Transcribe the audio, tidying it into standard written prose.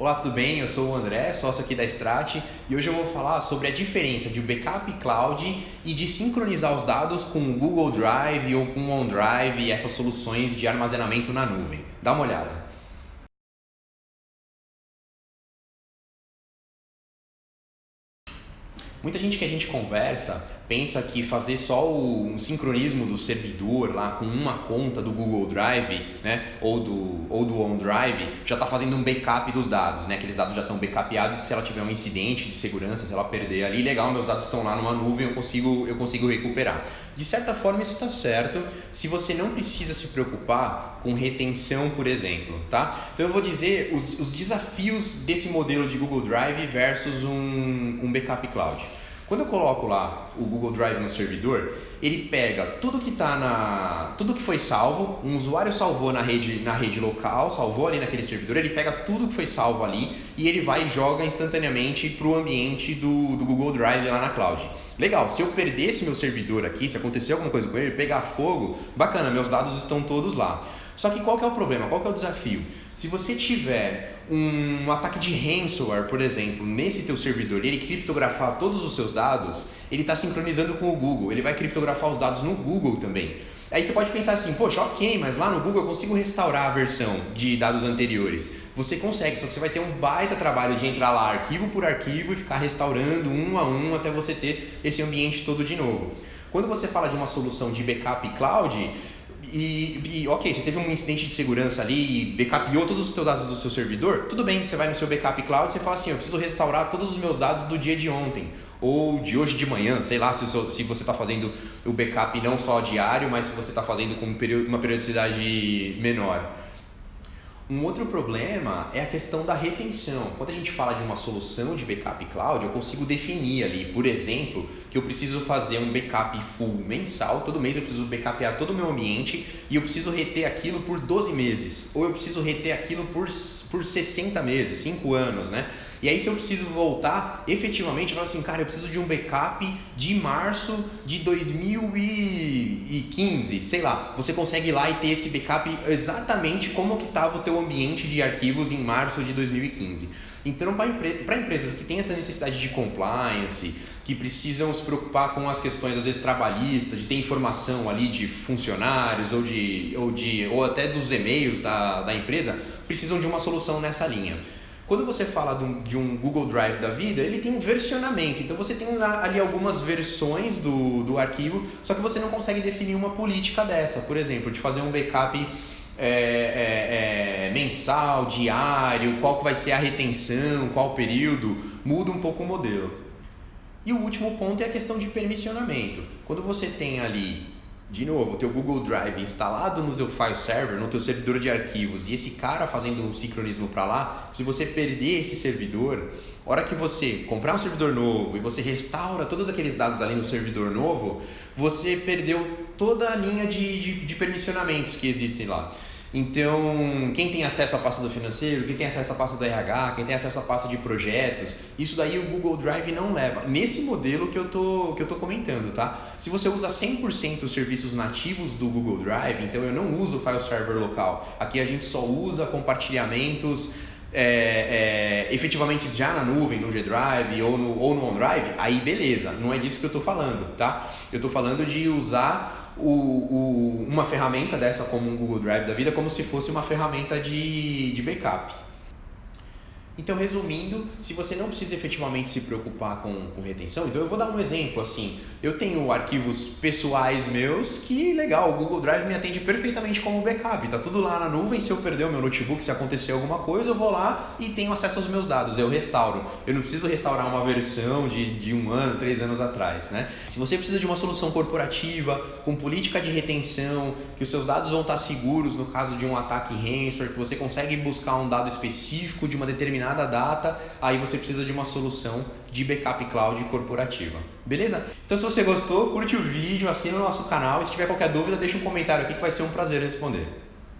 Olá, tudo bem? Eu sou o André, sócio aqui da Strat, e hoje eu vou falar sobre a diferença de backup cloud e de sincronizar os dados com o Google Drive ou com o OneDrive e essas soluções de armazenamento na nuvem. Dá uma olhada. Muita gente que a gente conversa pensa que fazer só um sincronismo do servidor lá com uma conta do Google Drive, né, ou do OneDrive, já está fazendo um backup dos dados, né? Aqueles dados já estão backupeados e se ela tiver um incidente de segurança, se ela perder ali, legal, meus dados estão lá numa nuvem, eu consigo recuperar. De certa forma isso está certo, se você não precisa se preocupar com retenção, por exemplo, tá? Então eu vou dizer os desafios desse modelo de Google Drive versus um backup cloud. Quando eu coloco lá o Google Drive no servidor, ele pega tudo que foi salvo, um usuário salvou na rede local, salvou ali naquele servidor, ele pega tudo que foi salvo ali e ele vai e joga instantaneamente para o ambiente do Google Drive lá na cloud. Legal, se eu perder esse meu servidor aqui, se acontecer alguma coisa com ele, pegar fogo, bacana, meus dados estão todos lá. Só que qual que é o problema? Qual que é o desafio? Se você tiver um ataque de ransomware, por exemplo, nesse teu servidor e ele criptografar todos os seus dados, ele está sincronizando com o Google, ele vai criptografar os dados no Google também. Aí você pode pensar assim, poxa, ok, mas lá no Google eu consigo restaurar a versão de dados anteriores. Você consegue, só que você vai ter um baita trabalho de entrar lá arquivo por arquivo e ficar restaurando um a um até você ter esse ambiente todo de novo. Quando você fala de uma solução de backup cloud, ok, você teve um incidente de segurança ali e backupou todos os seus dados do seu servidor, tudo bem, você vai no seu backup cloud e você fala assim, eu preciso restaurar todos os meus dados do dia de ontem ou de hoje de manhã, sei lá se você está fazendo o backup não só diário, mas se você está fazendo com uma periodicidade menor. Um outro problema é a questão da retenção. Quando a gente fala de uma solução de backup cloud, eu consigo definir ali, por exemplo, que eu preciso fazer um backup full mensal, todo mês eu preciso backupear todo o meu ambiente e eu preciso reter aquilo por 12 meses, ou eu preciso reter aquilo por 60 meses, 5 anos, né? E aí se eu preciso voltar, efetivamente, eu falo assim, cara, eu preciso de um backup de março de 2015, sei lá. Você consegue ir lá e ter esse backup exatamente como que estava o teu ambiente de arquivos em março de 2015. Então, para empresas que têm essa necessidade de compliance, que precisam se preocupar com as questões, às vezes, trabalhistas, de ter informação ali de funcionários ou até dos e-mails da empresa, precisam de uma solução nessa linha. Quando você fala de um Google Drive da vida, ele tem um versionamento, então você tem ali algumas versões do arquivo, só que você não consegue definir uma política dessa, por exemplo, de fazer um backup mensal, diário, qual que vai ser a retenção, qual período, muda um pouco o modelo. E o último ponto é a questão de permissionamento. Quando você tem ali, de novo, o teu Google Drive instalado no teu file server, no teu servidor de arquivos, e esse cara fazendo um sincronismo para lá, se você perder esse servidor, a hora que você comprar um servidor novo e você restaura todos aqueles dados ali no servidor novo, você perdeu toda a linha de permissionamentos que existem lá. Então, quem tem acesso à pasta do financeiro, quem tem acesso à pasta do RH, quem tem acesso à pasta de projetos, isso daí o Google Drive não leva. Nesse modelo que eu tô comentando, tá? Se você usa 100% os serviços nativos do Google Drive, então eu não uso o file server local. Aqui a gente só usa compartilhamentos efetivamente já na nuvem, no G-Drive ou no OneDrive, aí beleza, não é disso que eu estou falando, tá? Eu estou falando de usar uma ferramenta dessa como um Google Drive da vida como se fosse uma ferramenta de backup. Então, resumindo, se você não precisa efetivamente se preocupar com retenção, então eu vou dar um exemplo assim, eu tenho arquivos pessoais meus que, legal, o Google Drive me atende perfeitamente como backup, tá tudo lá na nuvem, se eu perder o meu notebook, se acontecer alguma coisa, eu vou lá e tenho acesso aos meus dados, eu restauro. Eu não preciso restaurar uma versão de 1 ano, 3 anos atrás, né? Se você precisa de uma solução corporativa, com política de retenção, que os seus dados vão estar seguros no caso de um ataque ransomware, que você consegue buscar um dado específico de uma determinada data, aí você precisa de uma solução de backup cloud corporativa. Beleza? Então se você gostou, curte o vídeo, assina o nosso canal e se tiver qualquer dúvida, deixa um comentário aqui que vai ser um prazer responder.